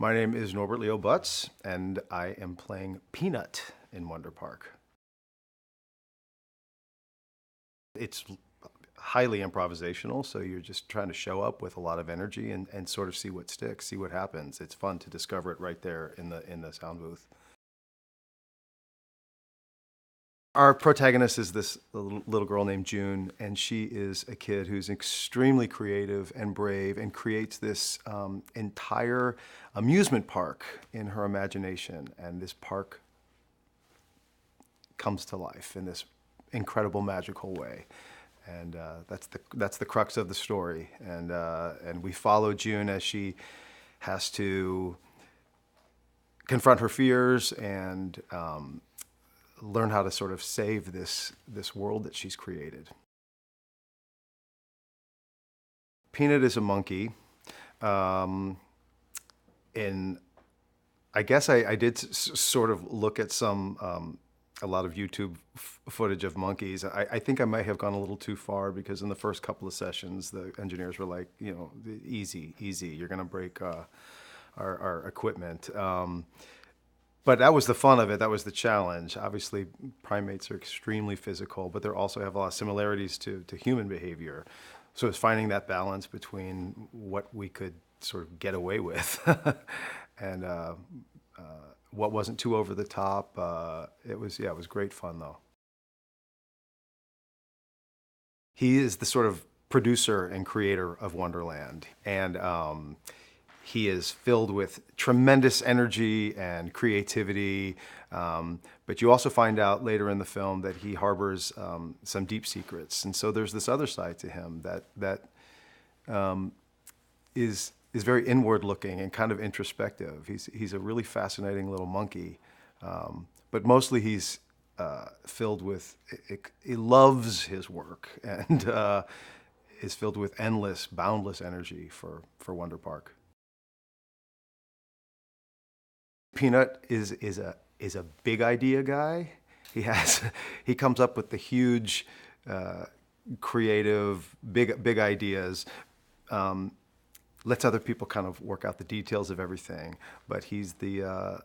My name is Norbert Leo Butz, and I am playing Peanut in Wonder Park. It's highly improvisational, so you're just trying to show up with a lot of energy and sort of see what sticks, see what happens. It's fun to discover it right there in the sound booth. Our protagonist is this little girl named June, and she is a kid who's extremely creative and brave and creates this entire amusement park in her imagination. And this park comes to life in this incredible, magical way. And that's the crux of the story. And we follow June as she has to confront her fears and learn how to sort of save this world that she's created. Peanut is a monkey. And I guess I did sort of look at a lot of YouTube footage of monkeys. I think I might have gone a little too far because in the first couple of sessions, the engineers were like, easy, you're gonna break our equipment. But that was the fun of it. That was the challenge. Obviously, primates are extremely physical, but they also have a lot of similarities to human behavior. So it's finding that balance between what we could sort of get away with and what wasn't too over the top. It was great fun, though. He is the sort of producer and creator of Wonderland, and he is filled with tremendous energy and creativity, but you also find out later in the film that he harbors some deep secrets. And so there's this other side to him that is very inward-looking and kind of introspective. He's a really fascinating little monkey, but mostly he's filled with, he loves his work and is filled with endless, boundless energy for Wonder Park. Peanut is a big idea guy. He comes up with the huge, creative, big ideas. Lets other people kind of work out the details of everything, but he's the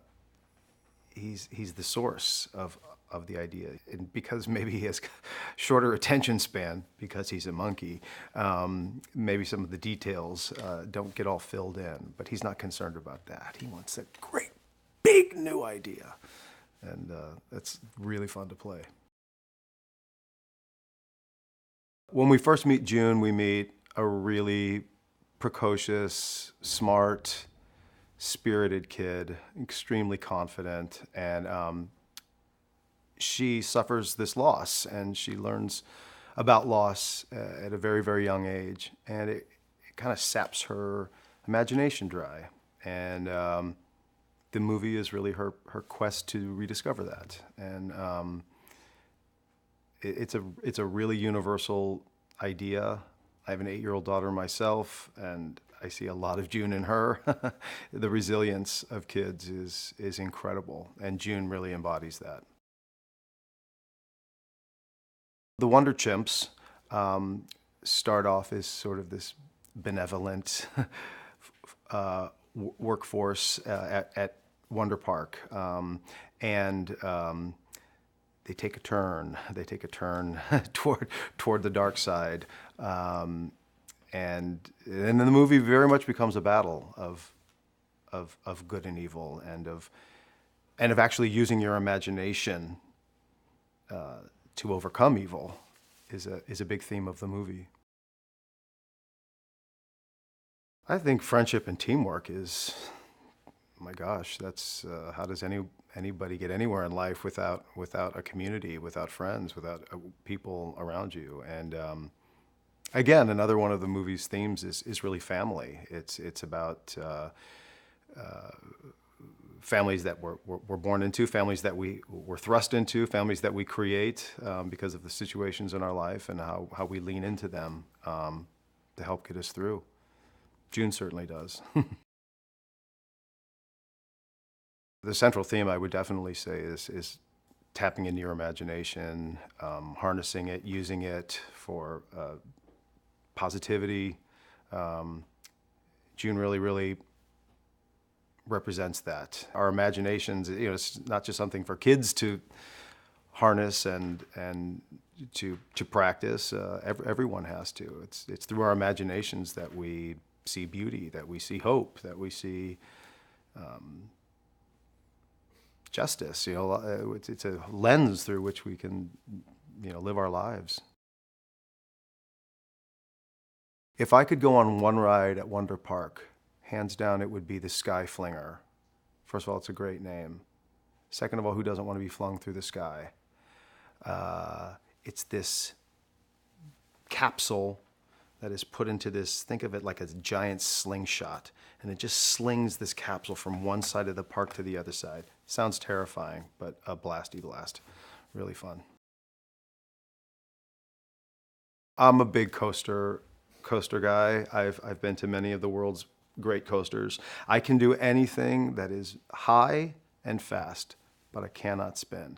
source of the idea. And because maybe he has shorter attention span because he's a monkey, maybe some of the details don't get all filled in, but he's not concerned about that. He wants a great, big new idea, and that's really fun to play. When we first meet June, we meet a really precocious, smart, spirited kid, extremely confident, and she suffers this loss, and she learns about loss at a very, very young age, and it kind of saps her imagination dry. And the movie is really her quest to rediscover that, and it's a really universal idea. I have an 8-year-old daughter myself, and I see a lot of June in her. The resilience of kids is incredible, and June really embodies that. The Wonder Chimps start off as sort of this benevolent workforce at Wonder Park, and they take a turn. They take a turn toward the dark side, and then the movie very much becomes a battle of good and evil, and of actually using your imagination to overcome evil is a big theme of the movie. I think friendship and teamwork is, my gosh, that's how does anybody get anywhere in life without a community, without friends, without people around you? And again, another one of the movie's themes is really family. It's about families that we're born into, families that we were thrust into, families that we create because of the situations in our life, and how we lean into them to help get us through. June certainly does. The central theme, I would definitely say, is tapping into your imagination, harnessing it, using it for positivity. June really represents that. Our imaginations, it's not just something for kids to harness and to practice. Everyone has to. It's through our imaginations that we see beauty, that we see hope, that we see justice. It's a lens through which we can, live our lives. If I could go on one ride at Wonder Park, hands down, it would be the Sky Flinger. First of all, it's a great name. Second of all, who doesn't want to be flung through the sky? It's this capsule that is put into this, think of it like a giant slingshot, and it just slings this capsule from one side of the park to the other side. Sounds terrifying, but a blasty blast. Really fun. I'm a big coaster guy. I've been to many of the world's great coasters. I can do anything that is high and fast, but I cannot spin.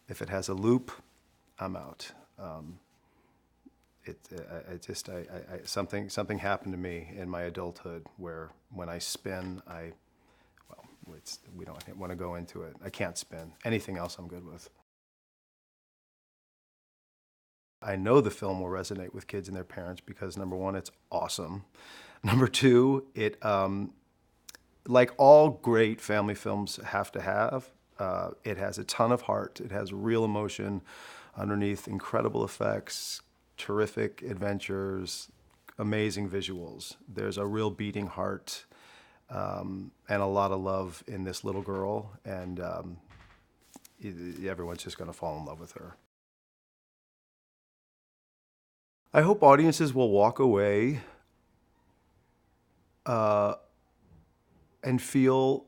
If it has a loop, I'm out. Something happened to me in my adulthood where when I spin, we don't want to go into it. I can't spin. Anything else I'm good with. I know the film will resonate with kids and their parents because number one, it's awesome. Number two, it, like all great family films have to have, it has a ton of heart. It has real emotion underneath, incredible effects, terrific adventures, amazing visuals. There's a real beating heart and a lot of love in this little girl, and everyone's just going to fall in love with her. I hope audiences will walk away and feel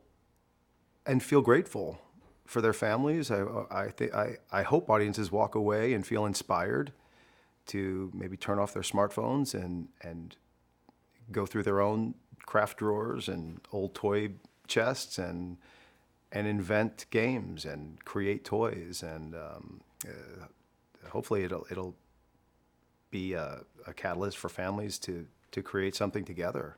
grateful for their families. I hope audiences walk away and feel inspired to maybe turn off their smartphones and go through their own craft drawers and old toy chests and invent games and create toys, and hopefully it'll be a catalyst for families to create something together.